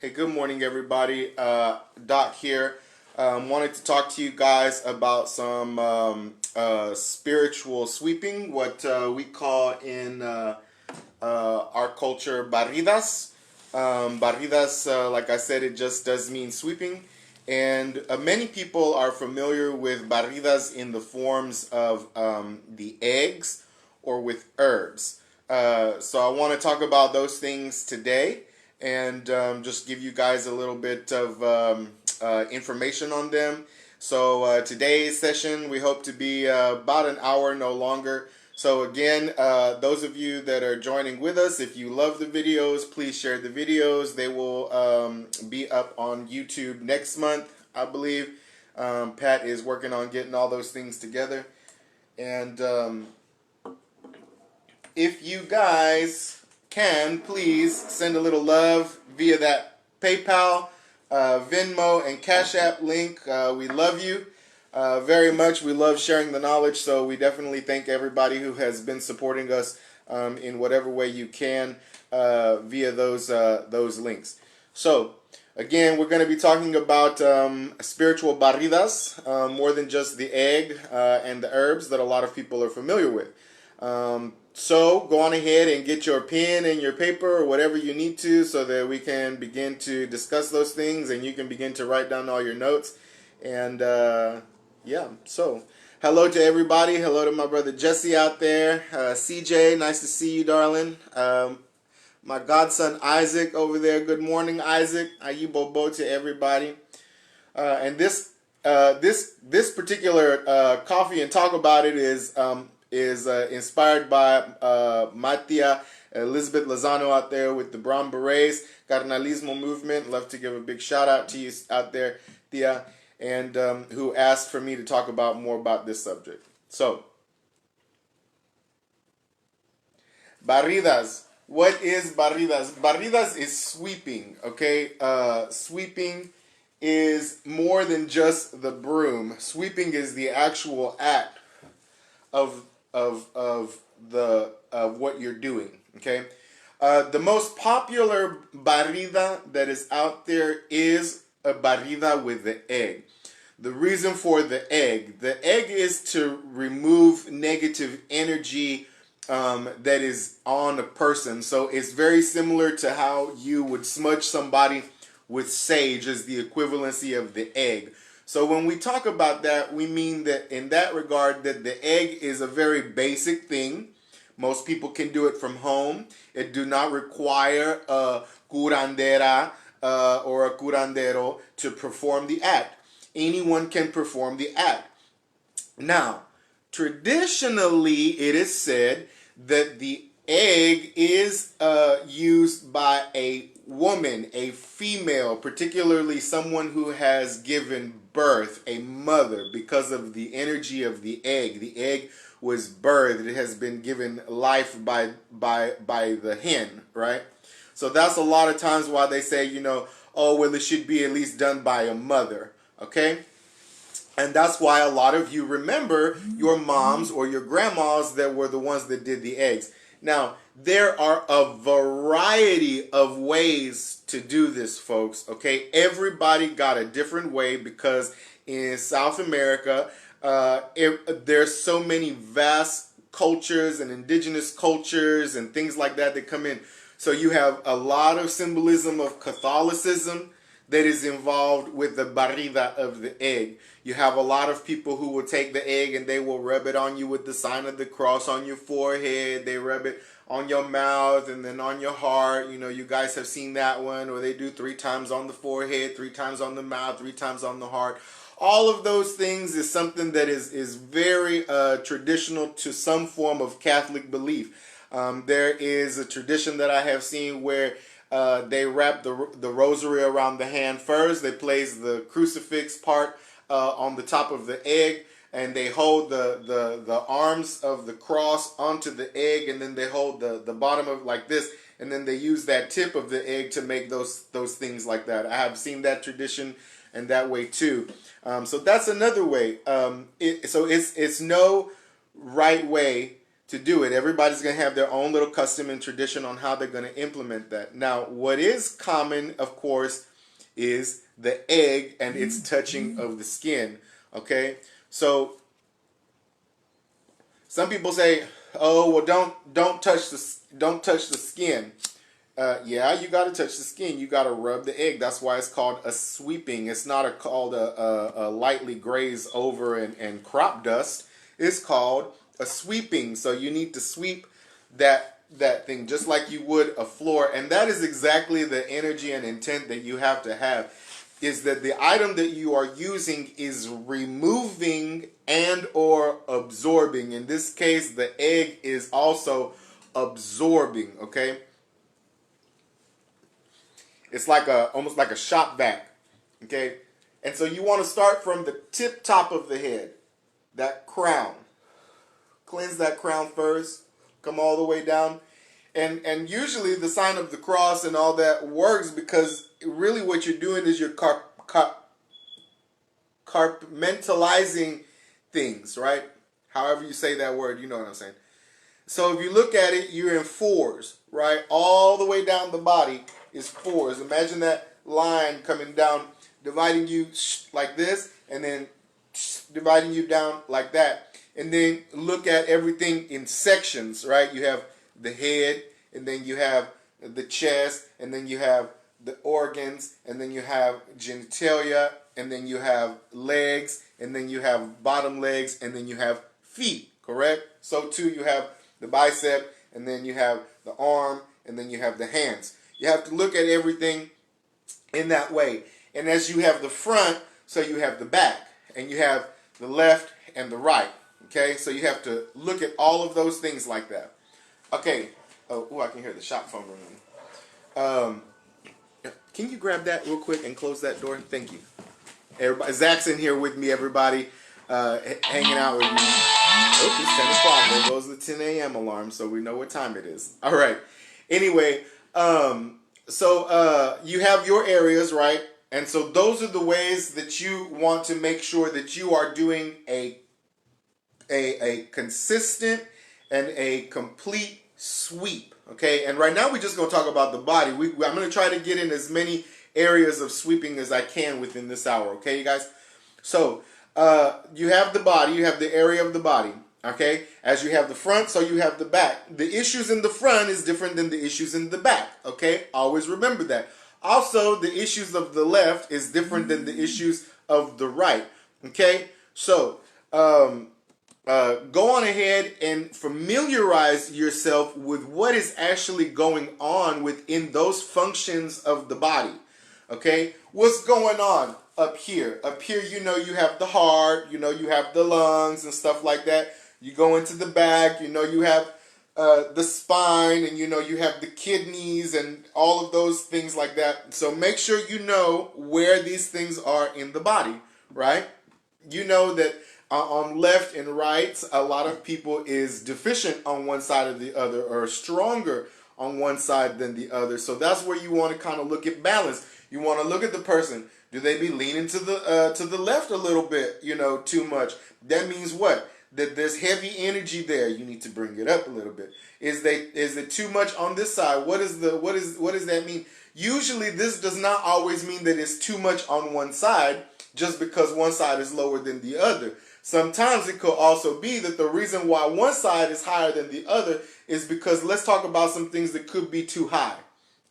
Hey, good morning, everybody. Doc here. Wanted to talk to you guys about some spiritual sweeping, what we call in our culture barridas. Barridas, like I said, it just does mean sweeping. And many people are familiar with barridas in the forms of the eggs or with herbs. So I want to talk about those things today and just give you guys a little bit of information on them. So today's session, we hope to be about an hour, no longer. So again, those of you that are joining with us, if you love the videos, please share the videos. They will be up on YouTube next month, I believe. Pat is working on getting all those things together. And if you guys can, please send a little love via that PayPal, Venmo, and Cash App link. We love you very much. We love sharing the knowledge, so we definitely thank everybody who has been supporting us in whatever way you can via those links. So, again, we're going to be talking about spiritual barridas, more than just the egg and the herbs that a lot of people are familiar with. So go on ahead and get your pen and your paper or whatever you need to so that we can begin to discuss those things and you can begin to write down all your notes. And yeah, so hello to everybody. Hello to my brother Jesse out there. CJ, nice to see you, darling. My godson Isaac over there. Good morning, Isaac. Ayi bobo to everybody. And this particular coffee and talk about it is inspired by my tia Elizabeth Lozano out there with the Brown Berets Carnalismo movement. Love to give a big shout out to you out there, tia, and who asked for me to talk about more about this subject. So, barridas. What is barridas? Barridas is sweeping. Okay, sweeping is more than just the broom. Sweeping is the actual act of what you're doing. Okay, the most popular barrida that is out there is a barrida with the egg. The reason for the egg is to remove negative energy that is on a person. So it's very similar to how you would smudge somebody with sage as the equivalency of the egg. So when we talk about that, we mean that in that regard that the egg is a very basic thing. Most people can do it from home. It do not require a curandera or a curandero to perform the act. Anyone can perform the act. Now, traditionally, it is said that the egg is used by a woman, a female, particularly someone who has given birth, a mother, because of the energy of the egg. The egg was birthed. It has been given life by the hen, right? So that's a lot of times why they say, oh, well, it should be at least done by a mother, okay? And that's why a lot of you remember your moms or your grandmas that were the ones that did the eggs. Now, there are a variety of ways to do this, folks, okay? Everybody got a different way because in South America, there's so many vast cultures and indigenous cultures and things like that that come in. So you have a lot of symbolism of Catholicism that is involved with the barrida of the egg. You have a lot of people who will take the egg and they will rub it on you with the sign of the cross on your forehead. They rub it on your mouth and then on your heart. You guys have seen that one, or they do 3 times on the forehead, 3 times on the mouth, 3 times on the heart. All of those things is something that is very traditional to some form of Catholic belief. There is a tradition that I have seen where they wrap the rosary around the hand first. They place the crucifix part on the top of the egg, and they hold the arms of the cross onto the egg, and then they hold the bottom of it like this, and then they use that tip of the egg to make those things like that. I have seen that tradition and that way too. So that's another way. So it's no right way to do it. Everybody's going to have their own little custom and tradition on how they're going to implement that. Now, what is common, of course, is the egg and its touching of the skin. Okay, so some people say, "Oh, well, don't touch the skin." Yeah, you got to touch the skin. You got to rub the egg. That's why it's called a sweeping. It's not called a lightly graze over and crop dust. It's called a sweeping. So you need to sweep that thing just like you would a floor. And that is exactly the energy and intent that you have to have, is that the item that you are using is removing and or absorbing. In this case, the egg is also absorbing, okay? It's like almost like a shop vac, okay? And so you want to start from the tip top of the head, that crown. Cleanse that crown first, come all the way down. And usually the sign of the cross and all that works, because really what you're doing is you're compartmentalizing things, right? However you say that word, you know what I'm saying. So if you look at it, you're in fours, right? All the way down the body is fours. Imagine that line coming down, dividing you like this, and then dividing you down like that. And then look at everything in sections, right? You have the head, and then you have the chest, and then you have the organs, and then you have genitalia, and then you have legs, and then you have bottom legs, and then you have feet, correct? So too you have the bicep, and then you have the arm, and then you have the hands. You have to look at everything in that way. And as you have the front, so you have the back, and you have the left and the right. Okay, so you have to look at all of those things like that. Okay. Oh, I can hear the shop phone ringing. Can you grab that real quick and close that door? Thank you. Everybody, Zach's in here with me. Everybody, hanging out with me. Oh, it's 10 o'clock. There goes the 10 a.m. alarm, so we know what time it is. All right. Anyway, so you have your areas, right? And so those are the ways that you want to make sure that you are doing a consistent and a complete sweep, okay? And right now we're just going to talk about the body. I'm going to try to get in as many areas of sweeping as I can within this hour, okay, you guys? So you have the body, you have the area of the body, okay? As you have the front, so you have the back. The issues in the front is different than the issues in the back, okay? Always remember that. Also, the issues of the left is different than the issues of the right, okay? So, go on ahead and familiarize yourself with what is actually going on within those functions of the body. Okay? What's going on up here? Up here, you know, you have the heart, you know, you have the lungs and stuff like that. You go into the back, you know, you have the spine, and you know, you have the kidneys and all of those things like that. So make sure you know where these things are in the body, right? You know that on left and right, a lot of people is deficient on one side or the other, or stronger on one side than the other. So that's where you want to kind of look at balance. You want to look at the person. Do they be leaning to the left a little bit, you know, too much? That means what? That there's heavy energy there. You need to bring it up a little bit. Is it too much on this side? What does that mean? Usually this does not always mean that it's too much on one side just because one side is lower than the other. Sometimes it could also be that the reason why one side is higher than the other is because, let's talk about some things that could be too high,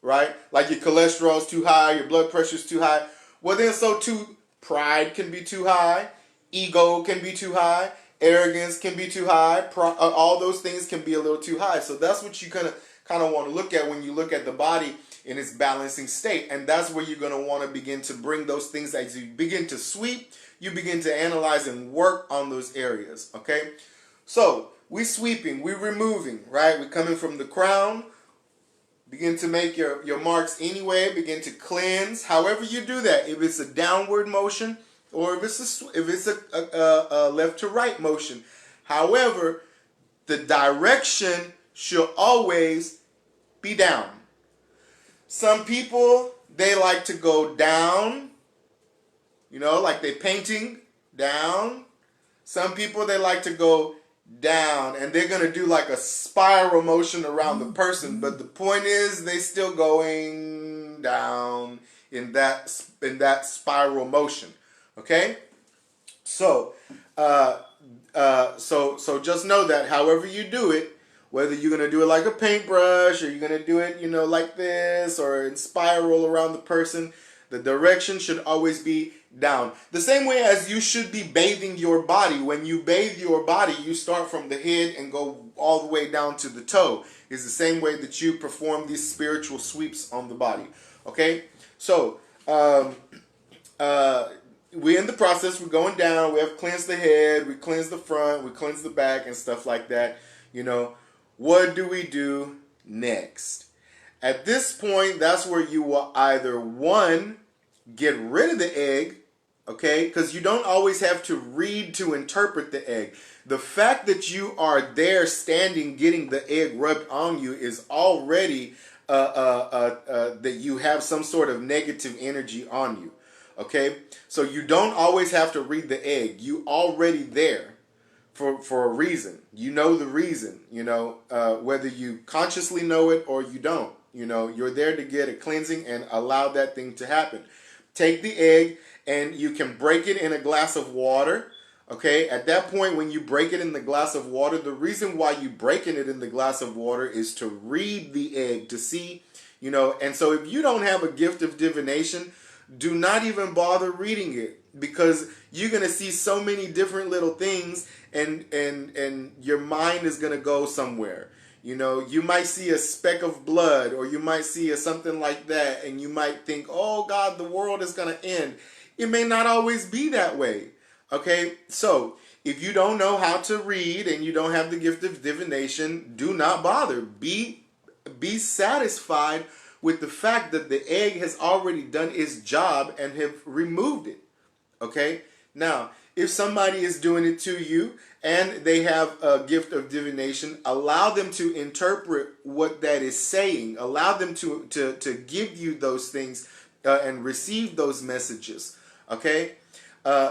right? Like your cholesterol is too high, your blood pressure is too high. Well, then so too, pride can be too high, ego can be too high, arrogance can be too high. All those things can be a little too high. So that's what you kind of want to look at when you look at the body in its balancing state. And that's where you're going to want to begin to bring those things. As you begin to sweep, you begin to analyze and work on those areas, okay? So we sweeping, we removing, right? We coming from the crown. Begin to make your marks anyway. Begin to cleanse. However you do that, if it's a downward motion or if it's a left to right motion. However, the direction should always be down. Some people, they like to go down, you know, like they painting down. Some people, they like to go down, and they're going to do like a spiral motion around the person, but the point is they still going down in that spiral motion. Okay, so so just know that however you do it, whether you're going to do it like a paintbrush or you're going to do it, you know, like this or in spiral around the person, the direction should always be down. The same way as you should be bathing your body. When you bathe your body, you start from the head and go all the way down to the toe. It's the same way that you perform these spiritual sweeps on the body. Okay? So, we're in the process. We're going down. We have cleansed the head. We cleanse the front. We cleanse the back and stuff like that. You know, what do we do next? At this point, that's where you will either, one, get rid of the egg, okay? Because you don't always have to read to interpret the egg. The fact that you are there standing getting the egg rubbed on you is already that you have some sort of negative energy on you, okay? So you don't always have to read the egg. You already there for a reason. You know the reason, you know, whether you consciously know it or you don't. You know, you're there to get a cleansing and allow that thing to happen. Take the egg and you can break it in a glass of water. Okay, at that point when you break it in the glass of water, the reason why you breaking it in the glass of water is to read the egg, to see, you know. And so if you don't have a gift of divination, do not even bother reading it, because you're going to see so many different little things and your mind is going to go somewhere. You know, you might see a speck of blood, or you might see something like that, and you might think, oh God, the world is going to end. It may not always be that way. Okay, so if you don't know how to read and you don't have the gift of divination, do not bother. Be satisfied with the fact that the egg has already done its job and have removed it. Okay, now if somebody is doing it to you and they have a gift of divination, allow them to interpret what that is saying. Allow them to give you those things and receive those messages. Okay,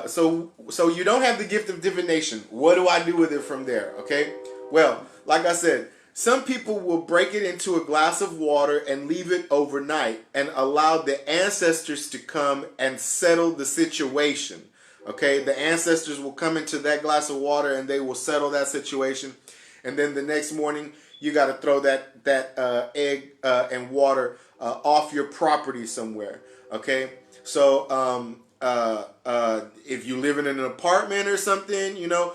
so you don't have the gift of divination. What do I do with it from there? Okay, well, like I said, some people will break it into a glass of water and leave it overnight and allow the ancestors to come and settle the situation. Okay, the ancestors will come into that glass of water and they will settle that situation. And then the next morning, you got to throw that egg and water off your property somewhere. Okay, so if you live in an apartment or something, you know,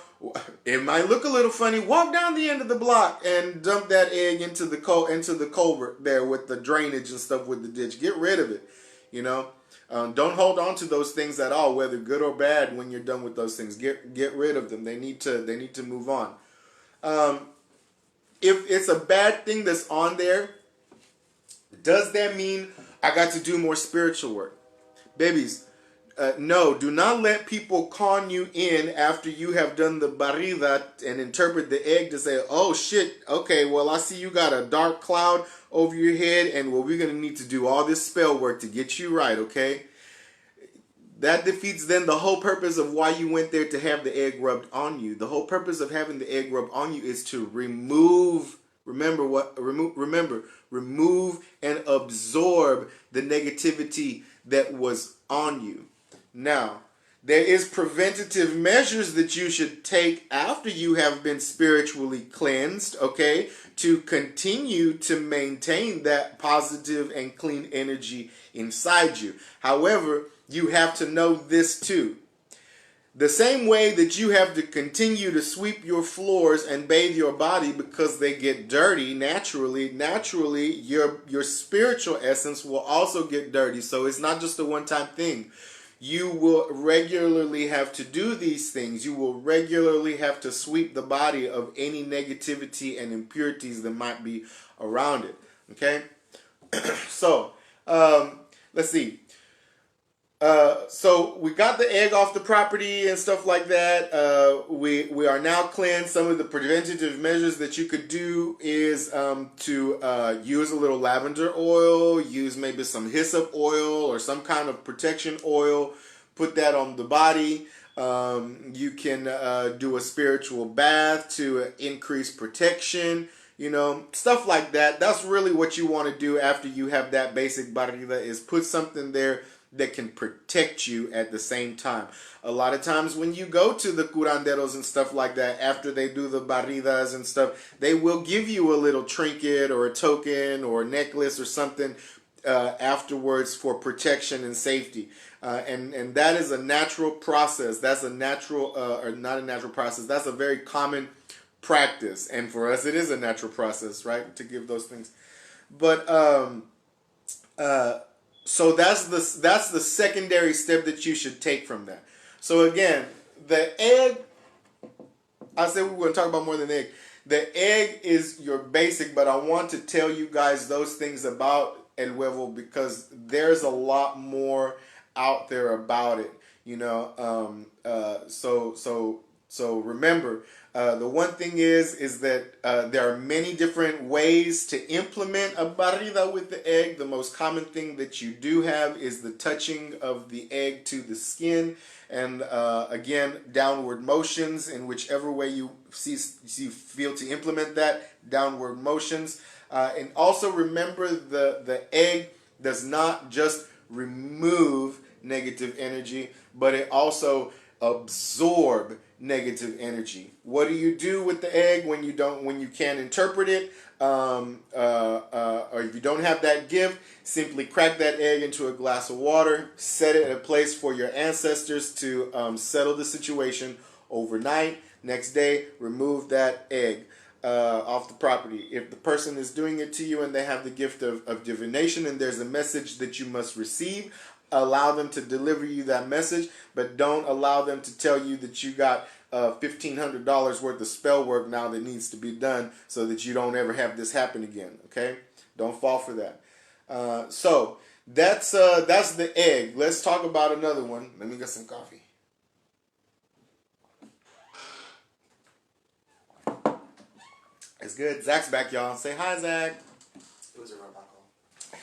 it might look a little funny. Walk down the end of the block and dump that egg into the culvert there with the drainage and stuff with the ditch. Get rid of it, you know. Don't hold on to those things at all, whether good or bad. When you're done with those things, get rid of them. They need to move on. If it's a bad thing that's on there, does that mean I got to do more spiritual work? Babies, no, do not let people con you in after you have done the barrida and interpret the egg to say, oh shit, okay, well I see you got a dark cloud over your head, and well, we're going to need to do all this spell work to get you right, okay? That defeats then the whole purpose of why you went there to have the egg rubbed on you. The whole purpose of having the egg rubbed on you is to remove, remove and absorb the negativity that was on you. Now, there is preventative measures that you should take after you have been spiritually cleansed, okay, to continue to maintain that positive and clean energy inside you. However, you have to know this too. The same way that you have to continue to sweep your floors and bathe your body because they get dirty naturally your spiritual essence will also get dirty. So it's not just a one-time thing. You will regularly have to do these things. You will regularly have to sweep the body of any negativity and impurities that might be around it. Okay? So, let's see. So we got the egg off the property and stuff like that. We are now cleansed. Some of the preventative measures that you could do is to use a little lavender oil, use maybe some hyssop oil or some kind of protection oil, put that on the body. You can do a spiritual bath to increase protection, stuff like that. That's really what you want to do after you have that basic barrida, is put something there that can protect you at the same time. A lot of times when you go to the curanderos and stuff like that, after they do the barridas and stuff, they will give you a little trinket or a token or a necklace or something afterwards for protection and safety. And that is a natural process. That's a natural, or not a natural process. That's a very common practice. And for us, it is a natural process, right? To give those things. But, so that's the secondary step that you should take from that. So again, the egg, I said we were going to talk about more than egg. The egg is your basic, but I want to tell you guys those things about el huevo because there's a lot more out there about it, So remember, the one thing is that there are many different ways to implement a barrida with the egg. The most common thing that you do have is the touching of the egg to the skin, and again, downward motions in whichever way you feel to implement that, downward motions. And also remember, the egg does not just remove negative energy, but it also absorb negative energy. What do you do with the egg when you can't interpret it, or if you don't have that gift? Simply crack that egg into a glass of water, set it in a place for your ancestors to settle the situation overnight. Next day, remove that egg off the property. If the person is doing it to you and they have the gift of divination and there's a message that you must receive, allow them to deliver you that message, but don't allow them to tell you that you got $1,500 worth of spell work now that needs to be done so that you don't ever have this happen again. Okay? Don't fall for that. So that's the egg. Let's talk about another one. Let me get some coffee. It's good. Zach's back, y'all. Say hi, Zach. It was a robot call.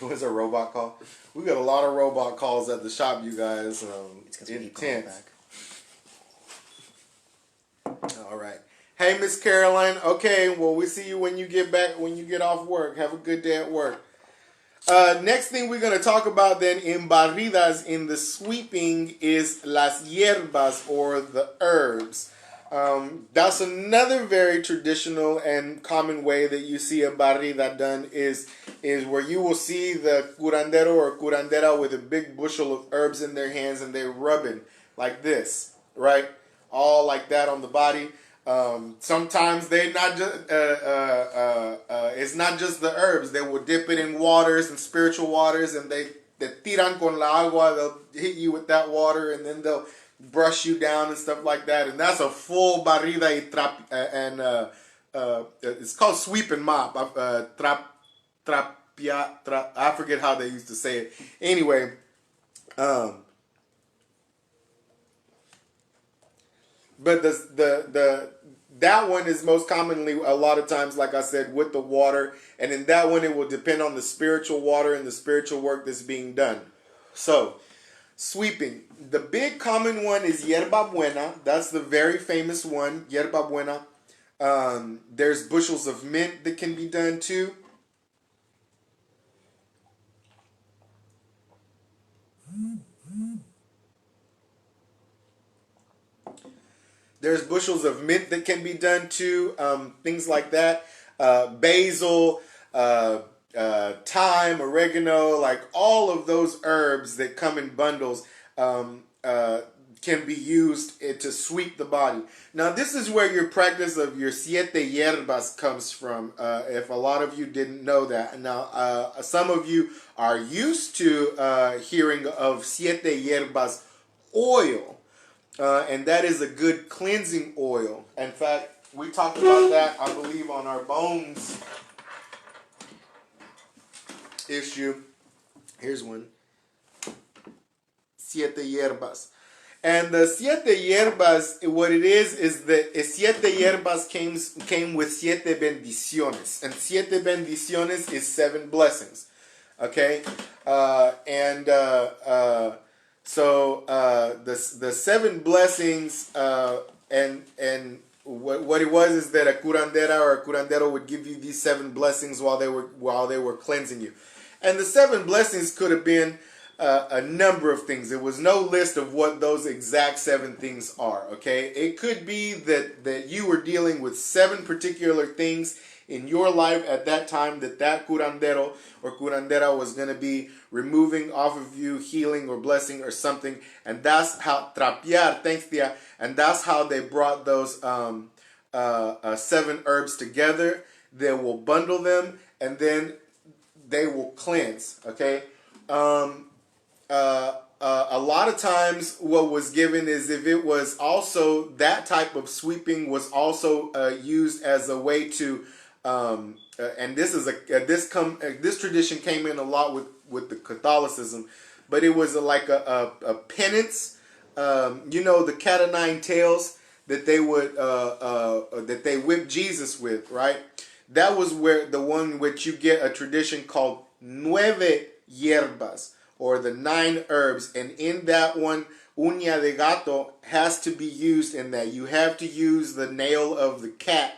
It was a robot call. We got a lot of robot calls at the shop, you guys. It's because we keep calling back. All right. Hey, Miss Caroline. Okay, well, we see you when you get back, when you get off work. Have a good day at work. Next thing we're going to talk about then in barridas, in the sweeping, is las hierbas, or the herbs. That's another very traditional and common way that you see a barrida done is where you will see the curandero or curandera with a big bushel of herbs in their hands and they're rubbing like this, right? All like that on the body. Sometimes they not just it's not just the herbs. They will dip it in waters and spiritual waters, and they tiran con la agua. They'll hit you with that water, and then they'll brush you down and stuff like that. And that's a full barrida y it's called sweep and mop. I forget how they used to say it. Anyway, but that one is most commonly, a lot of times, like I said, with the water. And in that one, it will depend on the spiritual water and the spiritual work that's being done. So, sweeping. The big common one is yerba buena. That's the very famous one, yerba buena. There's bushels of mint that can be done too. There's bushels of mint that can be done too. Things like that. Basil, thyme, oregano, like all of those herbs that come in bundles can be used to sweep the body. Now, this is where your practice of your siete hierbas comes from, if a lot of you didn't know that. Now, some of you are used to hearing of siete hierbas oil. And that is a good cleansing oil. In fact, we talked about that, I believe, on our bones issue. Here's one. Siete hierbas. And the siete hierbas, what it is that siete hierbas came with siete bendiciones. And siete bendiciones is 7 blessings. Okay? So the seven blessings and what it was is that a curandera or a curandero would give you these seven blessings while they were cleansing you, and the seven blessings could have been a number of things. There was no list of what those exact seven things are. Okay, it could be that you were dealing with seven particular things in your life at that time that curandero or curandera was going to be removing off of you, healing or blessing or something. And that's how trapear, thanks tia, and that's how they brought those seven herbs together. They will bundle them and then they will cleanse. Okay. A lot of times what was given is if it was also that type of sweeping was also used as a way to and this is this tradition came in a lot with the Catholicism, but it was like a penance. The cat o' nine tails that they would that they whipped Jesus with, right? That was where the one which you get a tradition called nueve hierbas, or the 9 herbs, and in that one, uña de gato has to be used in that. You have to use the nail of the cat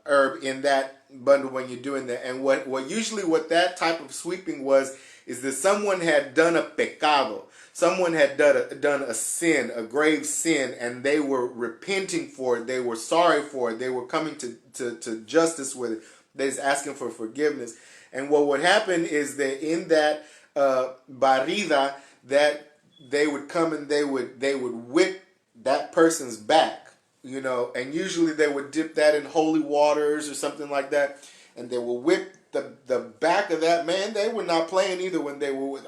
herb in that bundle when you're doing that. And what that type of sweeping was is that someone had done a pecado. Someone had done a sin, a grave sin, and they were repenting for it. They were sorry for it. They were coming to justice with it. They're just asking for forgiveness. And what would happen is that in that barrida, that they would come and they would whip that person's back, and usually they would dip that in holy waters or something like that, and they will whip the back of that man. They were not playing either when they were with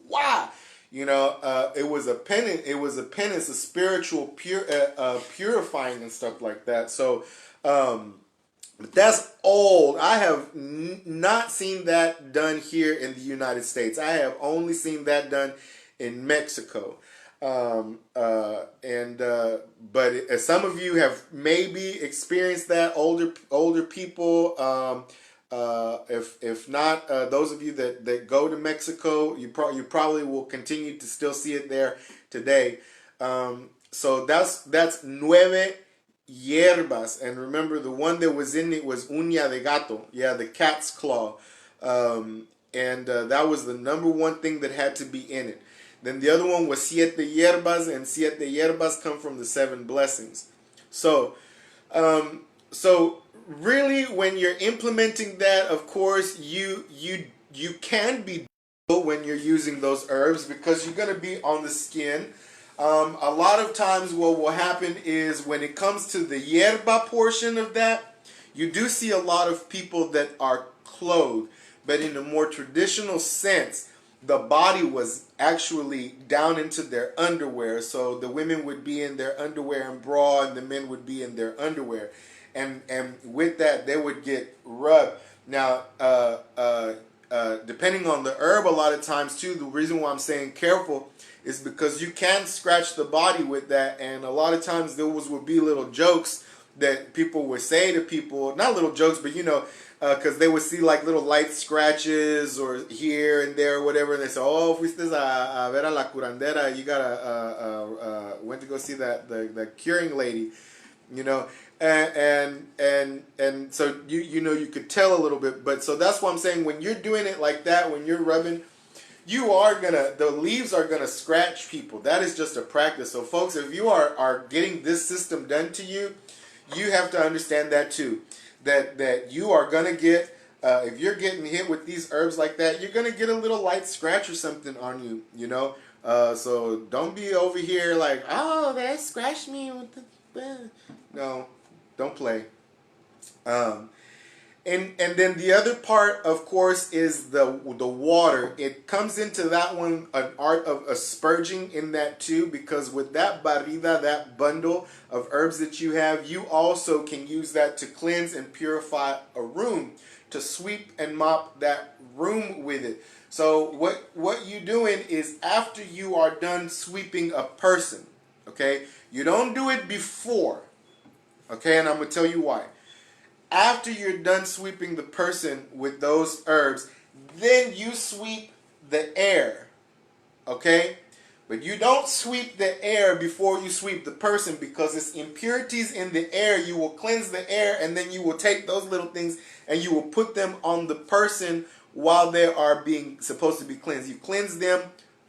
wow. It was a penance. It was a penance, a spiritual purifying and stuff like that. So. But that's old. I have not seen that done here in the United States. I have only seen that done in Mexico. But some of you have maybe experienced that. Older people. If not, those of you that go to Mexico, you probably will continue to still see it there today. So that's nueve hierbas, and remember the one that was in it was uña de gato, the cat's claw, and that was the number one thing that had to be in it. Then the other one was siete hierbas, and siete hierbas come from the 7 blessings. So really, when you're implementing that, of course, you can be when you're using those herbs because you're going to be on the skin. A lot of times what will happen is when it comes to the hierba portion of that, you do see a lot of people that are clothed, but in a more traditional sense, the body was actually down into their underwear. So the women would be in their underwear and bra, and the men would be in their underwear. And with that, they would get rubbed. Now, depending on the herb, a lot of times too, the reason why I'm saying careful is because you can scratch the body with that, and a lot of times there would be little jokes that people would say to people, not little jokes, but because they would see like little light scratches or here and there or whatever, and they say, oh, fuiste a ver a la curandera, you gotta went to go see the curing lady, and so you could tell a little bit, but so that's why I'm saying when you're doing it like that, when you're rubbing, the leaves are gonna scratch people. That is just a practice. So folks, if you are getting this system done to you, you have to understand that too. That you are gonna get, if you're getting hit with these herbs like that, you're gonna get a little light scratch or something on you, so don't be over here like, oh, that scratched me with the... No, don't play. And then the other part, of course, is the water. It comes into that one an art of asperging in that too, because with that barrida, that bundle of herbs that you have, you also can use that to cleanse and purify a room, to sweep and mop that room with it. So what you're doing is after you are done sweeping a person, okay, you don't do it before, okay, and I'm going to tell you why. After you're done sweeping the person with those herbs, then you sweep the air. okay? But you don't sweep the air before you sweep the person, because it's impurities in the air. You will cleanse the air, and then you will take those little things and you will put them on the person while they are being supposed to be cleansed. You cleanse them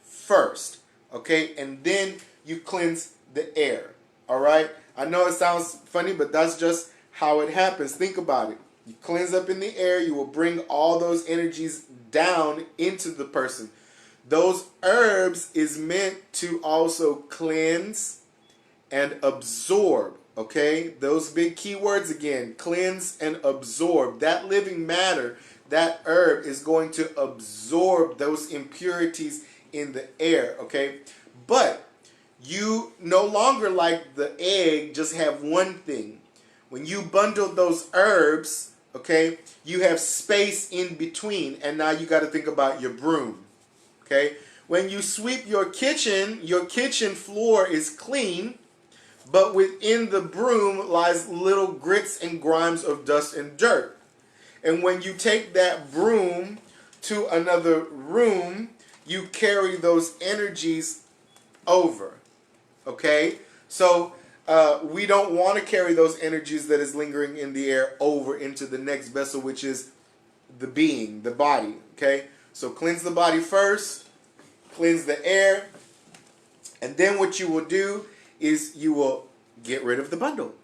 first, okay? And then you cleanse the air, all right? I know it sounds funny, but that's just how it happens. Think about it. You cleanse up in the air, you will bring all those energies down into the person. Those herbs is meant to also cleanse and absorb, okay? Those big key words again, cleanse and absorb. That living matter, that herb is going to absorb those impurities in the air, okay? But you no longer, like the egg, just have one thing. When you bundle those herbs, okay, you have space in between, and now you got to think about your broom. Okay, when you sweep your kitchen floor is clean, but within the broom lies little grits and grimes of dust and dirt. And when you take that broom to another room, you carry those energies over. Okay, so we don't want to carry those energies that is lingering in the air over into the next vessel, which is the being, the body. Okay. So cleanse the body first, cleanse the air, and then what you will do is you will get rid of the bundle.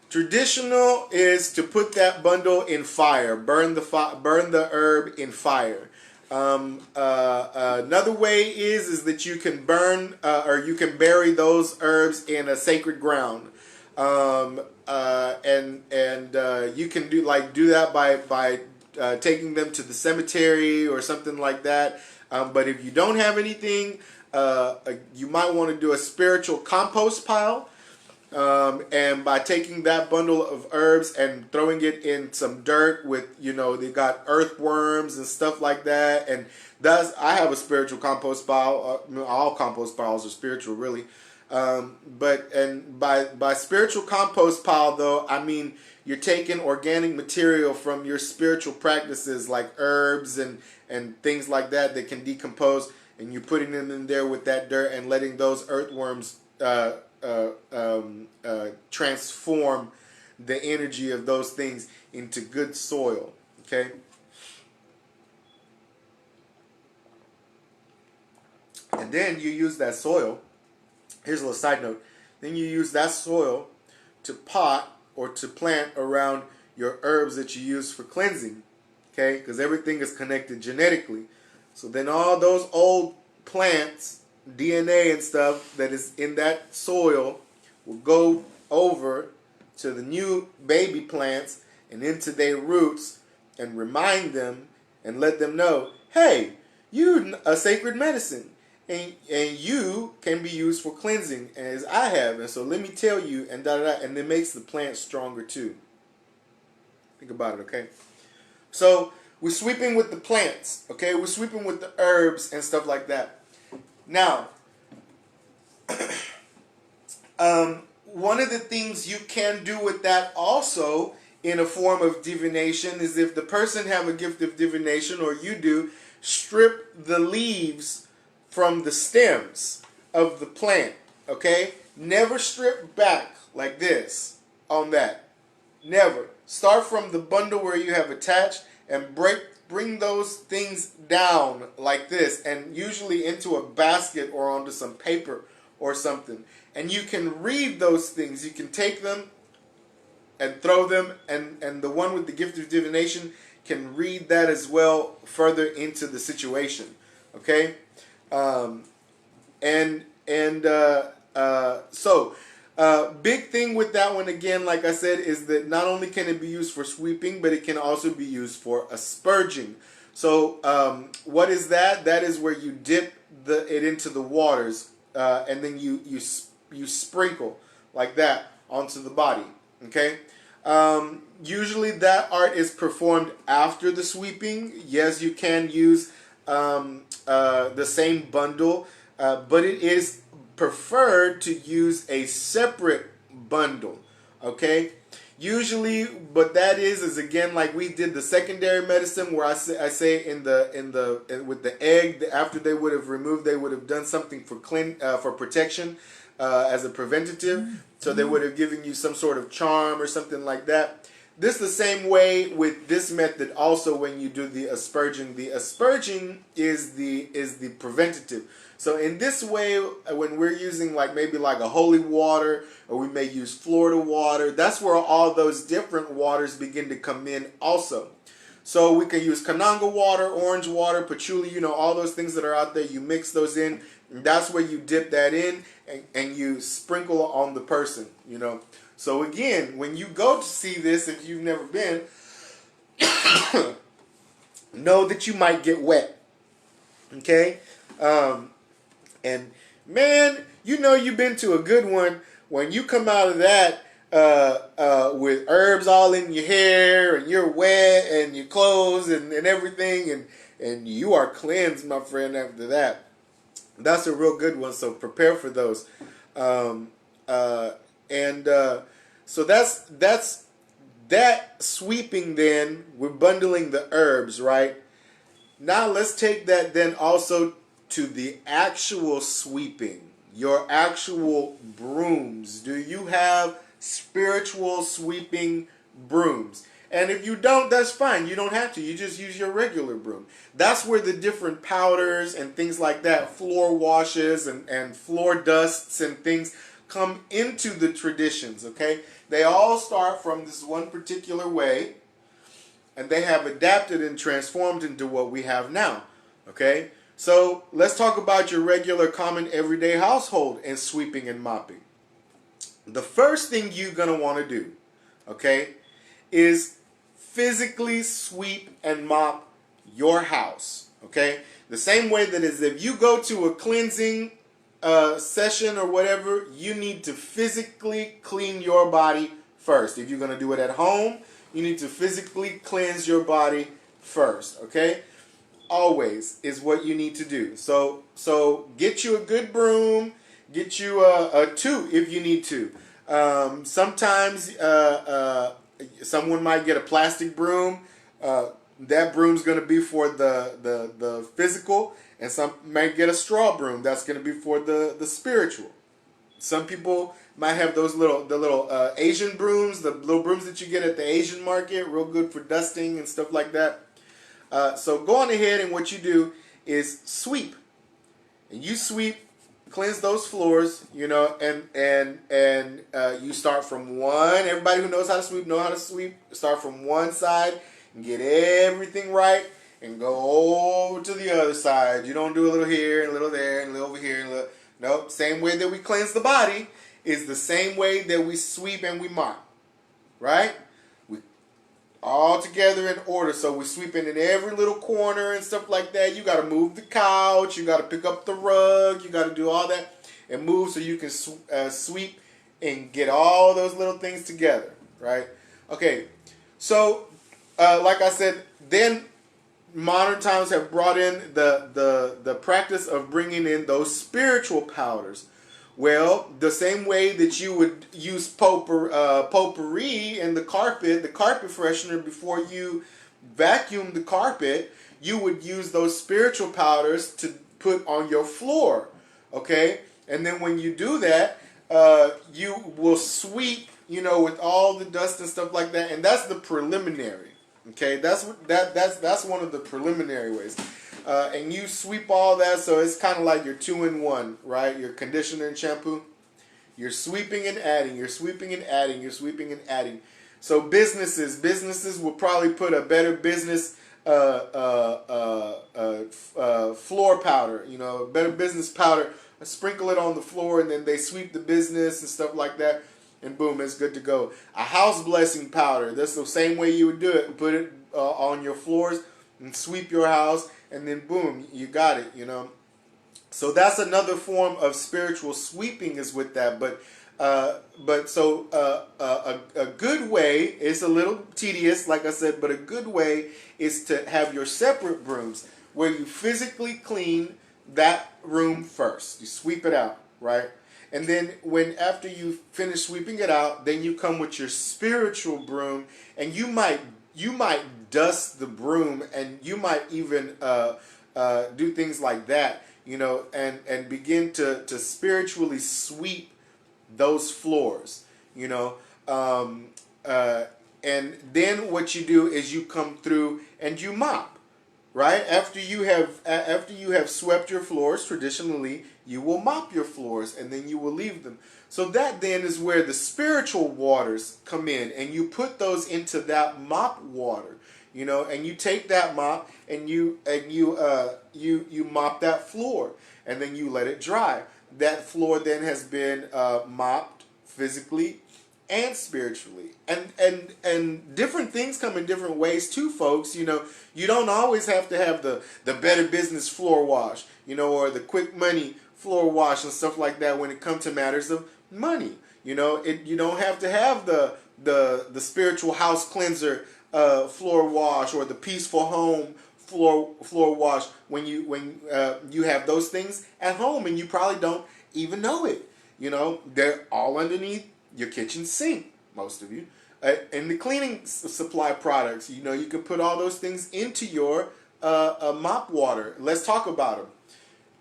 Traditional is to put that bundle in fire, burn the herb in fire. Another way is that you can burn or you can bury those herbs in a sacred ground. You can do that by taking them to the cemetery or something like that. But if you don't have anything, you might want to do a spiritual compost pile. And by taking that bundle of herbs and throwing it in some dirt with, they got earthworms and stuff like that. And I have a spiritual compost pile. All compost piles are spiritual, really. But by spiritual compost pile, though, I mean you're taking organic material from your spiritual practices like herbs and things like that can decompose, and you're putting them in there with that dirt and letting those earthworms transform the energy of those things into good soil. Okay. And then you use that soil. Here's a little side note. Then you use that soil to pot or to plant around your herbs that you use for cleansing. Okay? Because everything is connected genetically. So then all those old plants, DNA and stuff that is in that soil will go over to the new baby plants and into their roots and remind them and let them know, hey, you're a sacred medicine. And you can be used for cleansing, as I have. And so let me tell you, and and it makes the plant stronger too. Think about it, okay? So we're sweeping with the plants, okay? We're sweeping with the herbs and stuff like that. Now, one of the things you can do with that also in a form of divination is, if the person have a gift of divination, or you do, strip the leaves from the stems of the plant, okay? Never strip back like this on that. Never. Start from the bundle where you have attached and bring those things down like this, and usually into a basket or onto some paper or something. And you can read those things. You can take them and throw them, and the one with the gift of divination can read that as well further into the situation, okay? Big thing with that one, again, like I said, is that not only can it be used for sweeping, but it can also be used for asperging. So what is that? That is where you dip it into the waters, and then you sprinkle like that onto the body. Okay. Usually that art is performed after the sweeping. Yes, you can use the same bundle, but it is preferred to use a separate bundle. Okay, Usually, but that is again like we did the secondary medicine where I say with the egg after they would have removed, they would have done something for protection as a preventative. So they would have given you some sort of charm or something like that. This the same way with this method also when you do the asperging. The asperging is the preventative. So in this way, when we're using maybe a holy water, or we may use Florida water, that's where all those different waters begin to come in also. So we can use Kananga water, orange water, patchouli, all those things that are out there. You mix those in, and that's where you dip that in, and you sprinkle on the person, So again, when you go to see this, if you've never been, know that you might get wet. Okay? And man, you've been to a good one when you come out of that with herbs all in your hair, and you're wet, and your clothes and everything, and you are cleansed, my friend, after that. That's a real good one, so prepare for those. So that's that sweeping. Then we're bundling the herbs, right? Now let's take that then also to the actual sweeping, your actual brooms. Do you have spiritual sweeping brooms? And if you don't, that's fine. You don't have to. You just use your regular broom. That's where the different powders and things like that, floor washes and floor dusts and things come into the traditions, okay? They all start from this one particular way, and they have adapted and transformed into what we have now, okay? So let's talk about your regular, common, everyday household and sweeping and mopping. The first thing you're going to want to do, okay, is physically sweep and mop your house, okay? The same way that is if you go to a cleansing session or whatever, you need to physically clean your body first. If you're going to do it at home, you need to physically cleanse your body first, okay? Always is what you need to do. So get you a good broom, get you a two if you need to. Sometimes someone might get a plastic broom. That broom's going to be for the physical, and some might get a straw broom. That's going to be for the spiritual. Some people might have those little Asian brooms, the little brooms that you get at the Asian market, real good for dusting and stuff like that. So go on ahead, and what you do is sweep. And you sweep, cleanse those floors, and you start from one. Everybody who knows how to sweep know how to sweep. Start from one side and get everything right, and go over to the other side. You don't do a little here and a little there and a little over here and a little. Nope. Same way that we cleanse the body is the same way that we sweep and we mop. Right? All together in order. So we're sweeping in every little corner and stuff like that. You got to move the couch. You got to pick up the rug. You got to do all that and move so you can sweep and get all those little things together. Right? Okay. So, like I said, then modern times have brought in the practice of bringing in those spiritual powders. Well, the same way that you would use potpourri in the carpet freshener before you vacuum the carpet, you would use those spiritual powders to put on your floor, okay? And then when you do that, you will sweep, with all the dust and stuff like that, and that's the preliminary, okay? That's one of the preliminary ways. And you sweep all that, so it's kind of like your 2-in-1, right? Your conditioner and shampoo. You're sweeping and adding. You're sweeping and adding. You're sweeping and adding. So businesses will probably put a better business floor powder. Better business powder. Sprinkle it on the floor, and then they sweep the business and stuff like that. And boom, it's good to go. A house blessing powder. That's the same way you would do it. Put it on your floors and sweep your house. And then boom, you got it, So that's another form of spiritual sweeping is with that. But a good way, it's a little tedious, like I said, but a good way is to have your separate brooms where you physically clean that room first. You sweep it out, right? And then after you finish sweeping it out, then you come with your spiritual broom, and you might dust the broom, and you might even do things like that, and begin to spiritually sweep those floors, and then what you do is you come through and you mop, right? After you have swept your floors, traditionally you will mop your floors and then you will leave them. So that then is where the spiritual waters come in, and you put those into that mop water, and you take that mop and you mop that floor, and then you let it dry. That floor then has been mopped physically and spiritually, and different things come in different ways too, folks. You don't always have to have the Better Business floor wash, or the Quick Money floor wash and stuff like that when it comes to matters of money. You don't have to have the spiritual house cleanser floor wash, or the peaceful home floor wash when you have those things at home, and you probably don't even know it. They're all underneath your kitchen sink, most of you. And the cleaning supply products, you can put all those things into your mop water. Let's talk about them.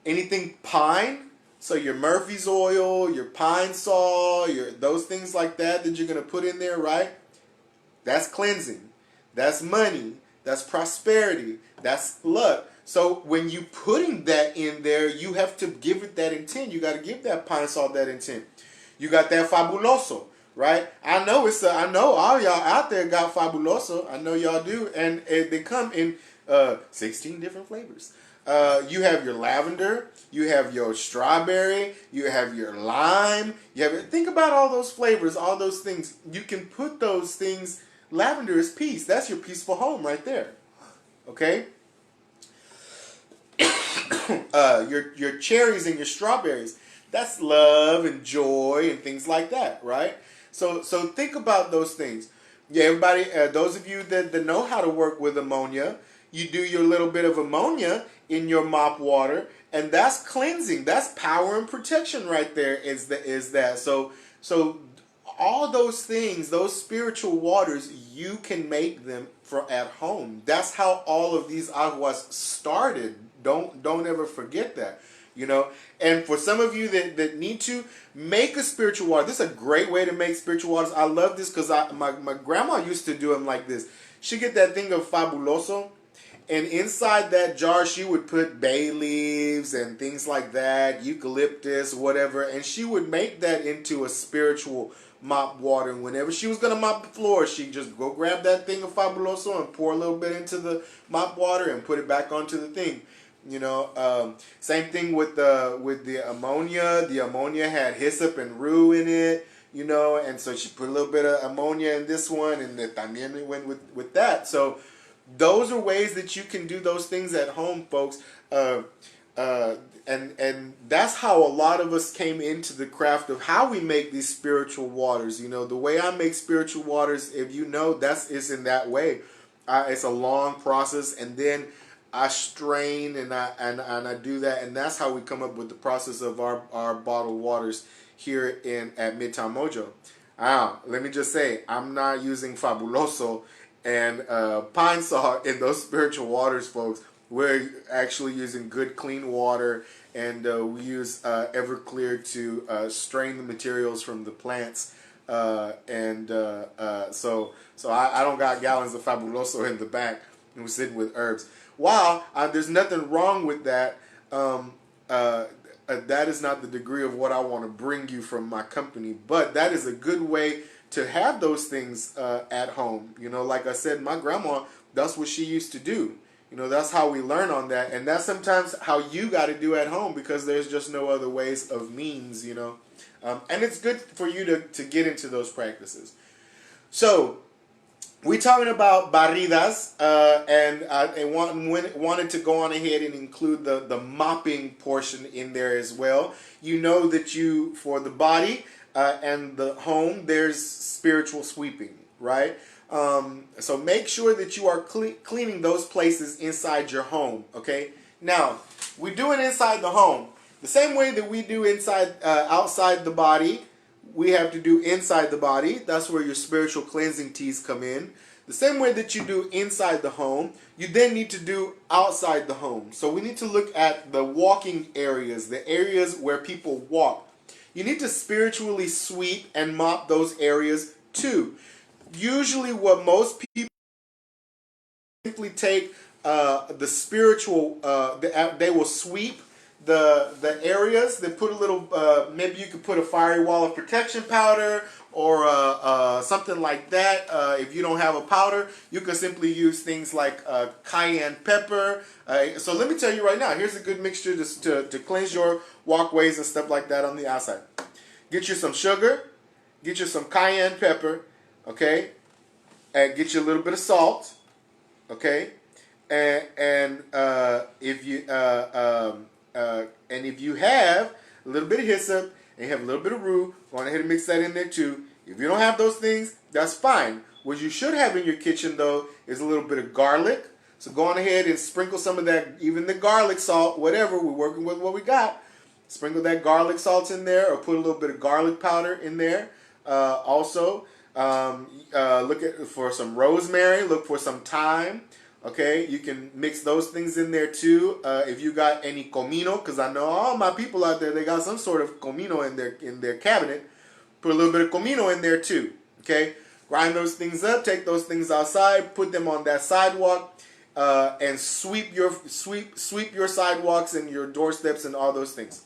Anything pine, so your Murphy's oil, your pine sol, those things like that you're going to put in there, right? That's cleansing. That's money. That's prosperity. That's luck. So when you putting that in there, you have to give it that intent. You got to give that pine salt that intent. You got that fabuloso, right? I know all y'all out there got fabuloso. I know y'all do, and they come in 16 different flavors. You have your lavender, you have your strawberry, you have your lime. Think about all those flavors, all those things. You can put those things. Lavender is peace. That's your peaceful home right there. Okay. Your cherries and your strawberries. That's love and joy and things like that, right? So think about those things. Yeah, everybody, those of you that know how to work with ammonia, you do your little bit of ammonia in your mop water, and that's cleansing. That's power and protection right there. Is that so all those things, those spiritual waters, you can make them for at home. That's how all of these aguas started. Don't ever forget that. And for some of you that need to make a spiritual water, this is a great way to make spiritual waters. I love this because my grandma used to do them like this. She'd get that thing of fabuloso, and inside that jar she would put bay leaves and things like that, eucalyptus, whatever, and she would make that into a spiritual mop water. And whenever she was going to mop the floor, she'd just go grab that thing of fabuloso and pour a little bit into the mop water and put it back onto the thing. Same thing with the ammonia. The ammonia had hyssop and rue in it, and so she put a little bit of ammonia in this one, and the también went with that. So those are ways that you can do those things at home, folks. And that's how a lot of us came into the craft of how we make these spiritual waters. The way I make spiritual waters, if is in that way. It's a long process, and then I strain and I do that, and that's how we come up with the process of our bottled waters here at Midtown Mojo. Let me just say, I'm not using Fabuloso and pine salt in those spiritual waters, folks. We're actually using good clean water, and we use Everclear to strain the materials from the plants. So I don't got gallons of Fabuloso in the back, and we're sitting with herbs. Wow, there's nothing wrong with that. That is not the degree of what I want to bring you from my company, but that is a good way to have those things at home. Like I said, my grandma, that's what she used to do. That's how we learn on that, and that's sometimes how you got to do at home, because there's just no other ways of means, and it's good for you to get into those practices. So we're talking about barridas, and I wanted to go on ahead and include the mopping portion in there as well. That for the body and the home, there's spiritual sweeping, right? So make sure that you are cleaning those places inside your home, okay? Now, we do it inside the home. The same way that we do outside the body, we have to do inside the body. That's where your spiritual cleansing teas come in. The same way that you do inside the home, you then need to do outside the home. So we need to look at the walking areas, the areas where people walk. You need to spiritually sweep and mop those areas too. Usually what most people simply take the spiritual, they will sweep the areas. They put a little, maybe you could put a fiery wall of protection powder or something like that. If you don't have a powder, you can simply use things like cayenne pepper. So let me tell you right now, here's a good mixture to cleanse your walkways and stuff like that on the outside. Get you some sugar, get you some cayenne pepper, okay, and get you a little bit of salt, okay, and if you have a little bit of hyssop and you have a little bit of rue, go on ahead and mix that in there too. If you don't have those things, that's fine. What you should have in your kitchen though is a little bit of garlic. So go on ahead and sprinkle some of that, even the garlic salt, whatever, we're working with what we got. Sprinkle that garlic salt in there, or put a little bit of garlic powder in there. Also, look for some rosemary, look for some thyme. Okay, you can mix those things in there too. If you got any comino, because I know all my people out there, they got some sort of comino in their cabinet. Put a little bit of comino in there too. Okay, grind those things up, take those things outside, put them on that sidewalk, and sweep your sidewalks and your doorsteps and all those things.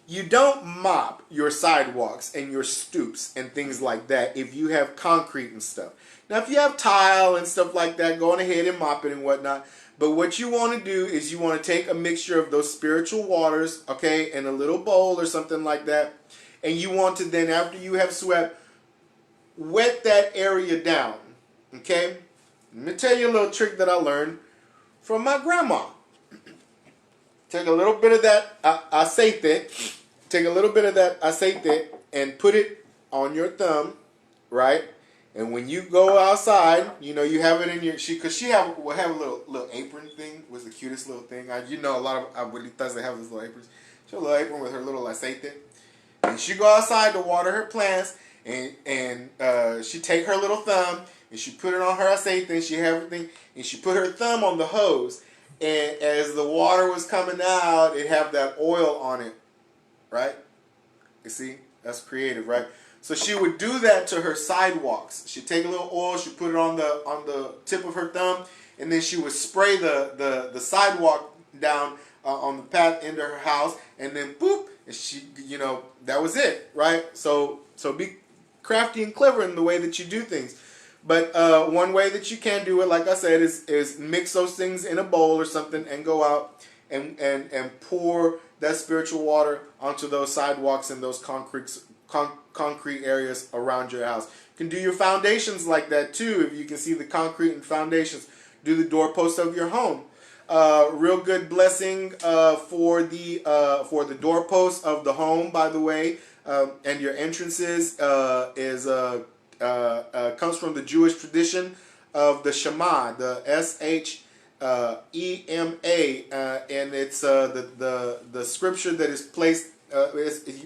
You don't mop your sidewalks and your stoops and things like that if you have concrete and stuff. Now, if you have tile and stuff like that, go on ahead and mop it and whatnot. But what you want to do is you want to take a mixture of those spiritual waters, okay, in a little bowl or something like that. And you want to then, after you have swept, wet that area down, okay? Let me tell you a little trick that I learned from my grandma. Take a little bit of that aceite. Take a little bit of that aceite and put it on your thumb, right? And when you go outside, you know, you have it in your, because she have a little apron thing, was the cutest little thing. You know, a lot of abuelitas, they have those little aprons. She has a little apron with her little aceite. And she go outside to water her plants, and she take her little thumb, and she put it on her aceite, and she have everything, and she put her thumb on the hose. And as the water was coming out, it have that oil on it, right? You see, that's creative, right? So she would do that to her sidewalks. She'd take a little oil, she'd put it on the tip of her thumb, and then she would spray the sidewalk down on the path into her house, and then boop, and she, you know, that was it, right? So be crafty and clever in the way that you do things. But one way that you can do it, like I said, is mix those things in a bowl or something and go out and pour that spiritual water onto those sidewalks and those concrete areas around your house. You can do your foundations like that too. If you can see the concrete and foundations, do the doorposts of your home. Real good blessing for the doorposts of the home, by the way, and your entrances comes from the Jewish tradition of the Shema, the S-H-E-M-A, and it's the scripture that is placed.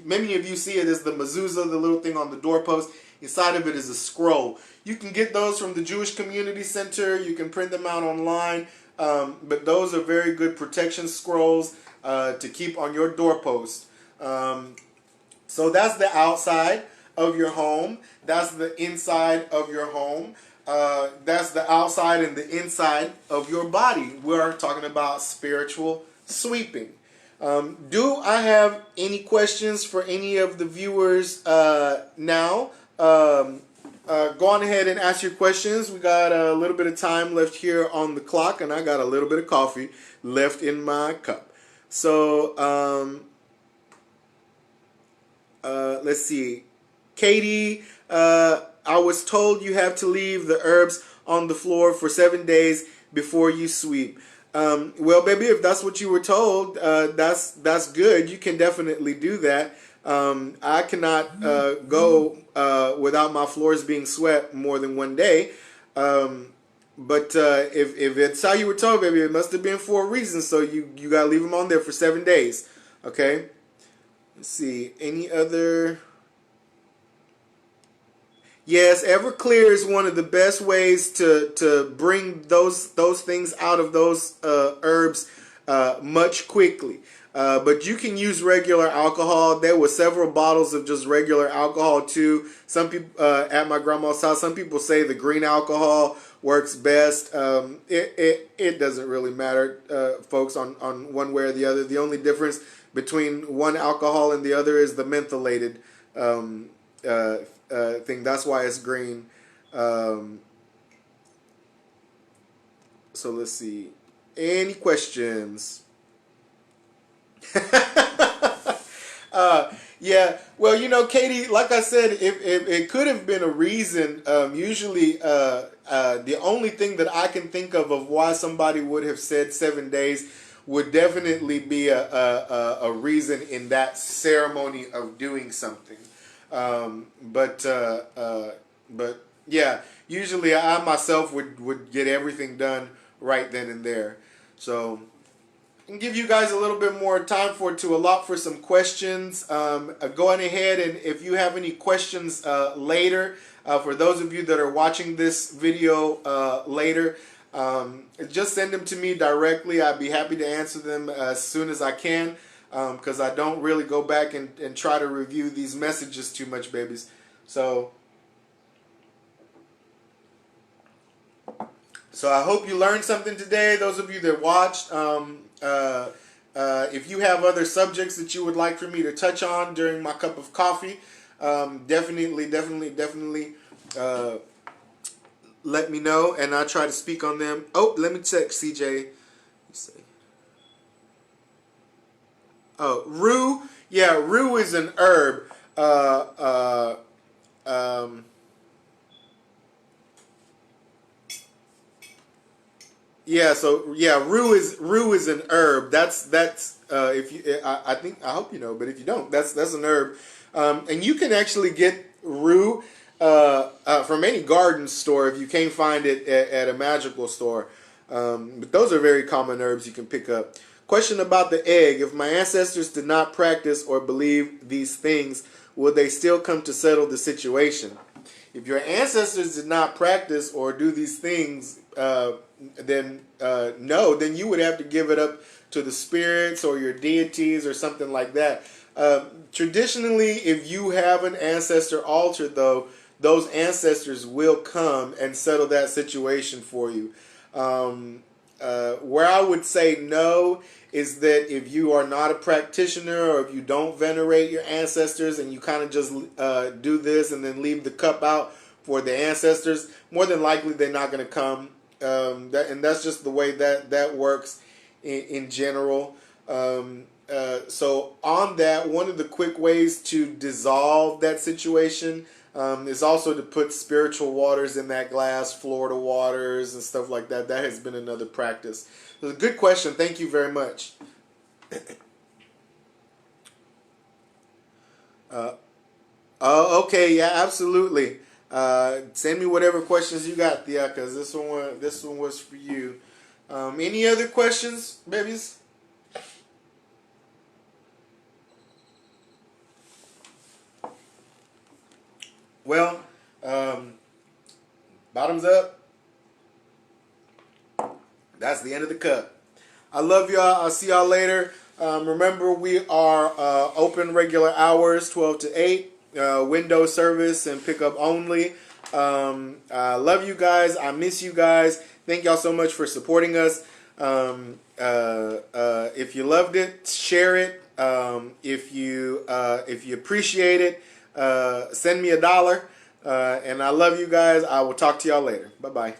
Many of you see it as the mezuzah, the little thing on the doorpost. Inside of it is a scroll. You can get those from the Jewish Community Center. You can print them out online, but those are very good protection scrolls to keep on your doorpost. So that's the outside of your home. That's the inside of your home. That's the outside and the inside of your body. We're talking about spiritual sweeping. Do I have any questions for any of the viewers now? Go on ahead and ask your questions. We got a little bit of time left here on the clock, and I got a little bit of coffee left in my cup. So let's see. Katie, I was told you have to leave the herbs on the floor for 7 days before you sweep. Well, baby, if that's what you were told, that's good. You can definitely do that. I cannot go without my floors being swept more than 1 day. if it's how you were told, baby, it must have been for a reason. So you gotta leave them on there for 7 days. Okay. Let's see. Any other? Yes, Everclear is one of the best ways to bring those things out of those herbs much quickly. But you can use regular alcohol. There were several bottles of just regular alcohol too. Some people at my grandma's house, some people say the green alcohol works best. It doesn't really matter, folks, on one way or the other. The only difference between one alcohol and the other is the mentholated thing. That's why it's green. So let's see. Any questions? Yeah. Well, you know, Katie, like I said, if it could have been a reason. Usually, the only thing that I can think of why somebody would have said 7 days would definitely be a reason in that ceremony of doing something. But yeah, usually I myself would get everything done right then and there. So I can give you guys a little bit more time to allot for some questions. Going ahead, and if you have any questions later, for those of you that are watching this video later, just send them to me directly. I'd be happy to answer them as soon as I can, because I don't really go back and try to review these messages too much, babies. So I hope you learned something today, those of you that watched. If you have other subjects that you would like for me to touch on during my cup of coffee, definitely let me know, and I'll try to speak on them. Oh, let me check, CJ. Let's see. Oh, rue. Yeah, rue is an herb. Yeah, so yeah, rue is an herb. That's if you I hope you know, but if you don't, that's an herb, and you can actually get rue from any garden store if you can't find it at a magical store. But those are very common herbs you can pick up. Question about the egg: if my ancestors did not practice or believe these things, would they still come to settle the situation? If your ancestors did not practice or do these things, then no, then you would have to give it up to the spirits or your deities or something like that. Traditionally, if you have an ancestor altar, though, those ancestors will come and settle that situation for you. Where I would say no is that if you are not a practitioner, or if you don't venerate your ancestors and you kind of just do this and then leave the cup out for the ancestors, more than likely they're not going to come. And that's just the way that works in general. So on that, one of the quick ways to dissolve that situation is also to put spiritual waters in that glass, Florida waters and stuff like that. That has been another practice. So it's a good question. Thank you very much. Oh, okay, yeah, absolutely. Send me whatever questions you got, Thea, because this one was for you. Any other questions, babies? Well, bottoms up. That's the end of the cup. I love y'all. I'll see y'all later. Remember, we are open regular hours, 12 to 8. Window service and pickup only. I love you guys. I miss you guys. Thank y'all so much for supporting us. If you loved it, share it. If you appreciate it, send me $1. And I love you guys. I will talk to y'all later. Bye bye.